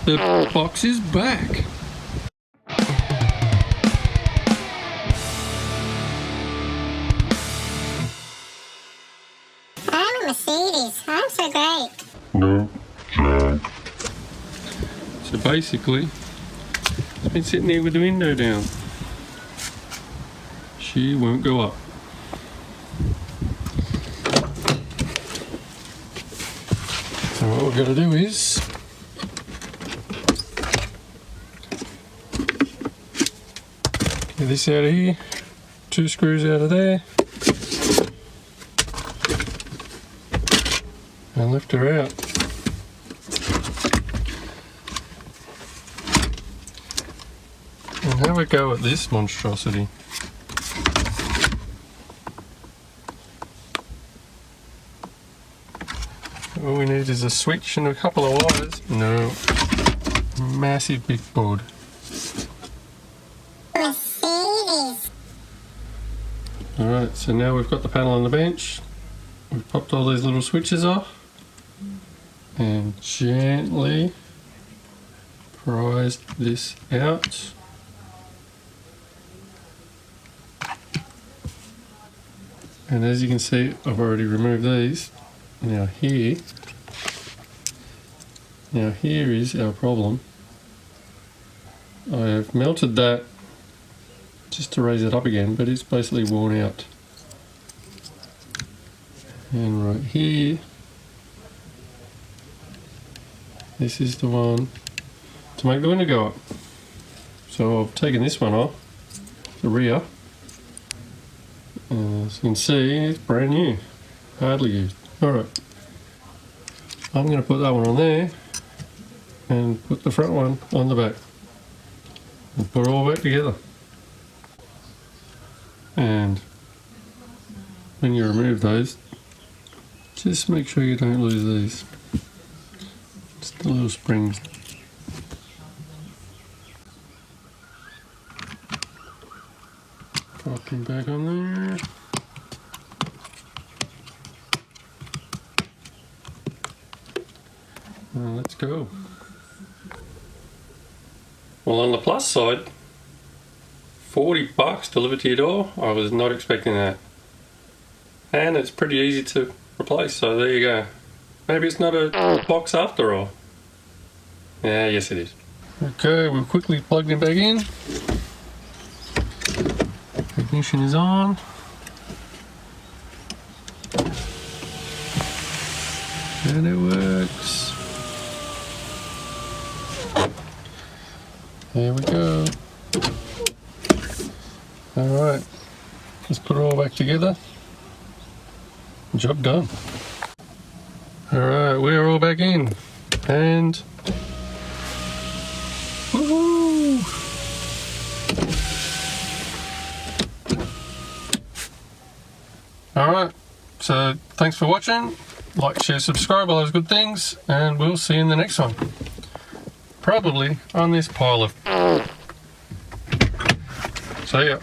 The box is back. I'm a Mercedes. I'm so great. No, Jack. So basically, it's been sitting there with the window down. She won't go up. So what we're going to do is get this out of here, 2 screws out of there, and lift her out. And have a go at this monstrosity. All we need is a switch and a couple of wires. No, massive big board. Mercedes. Alright, so now we've got the panel on the bench. We've popped all these little switches off and gently prized this out. And as you can see, I've already removed these. Now here is our problem. I have melted that just to raise it up again, but it's basically worn out. And right here, this is the one to make the window go up. So I've taken this one off, the rear. As you can see, it's brand new, hardly used. Alright, I'm going to put that one on there and put the front one on the back and put it all back together. And when you remove those, just make sure you don't lose these. Just the little springs. Pop them back on there. Let's go. Well, on the plus side, $40 delivered to your door. I was not expecting that. And it's pretty easy to replace, so there you go. Maybe it's not a box after all. Yeah, yes it is. Okay, we've quickly plugged it back in. Ignition is on. And it works. There we go. Alright, let's put it all back together. Job done. Alright, we're all back in. And woohoo! Alright, so thanks for watching. Like, share, subscribe, all those good things, and we'll see you in the next one. Probably on this pile of... See ya.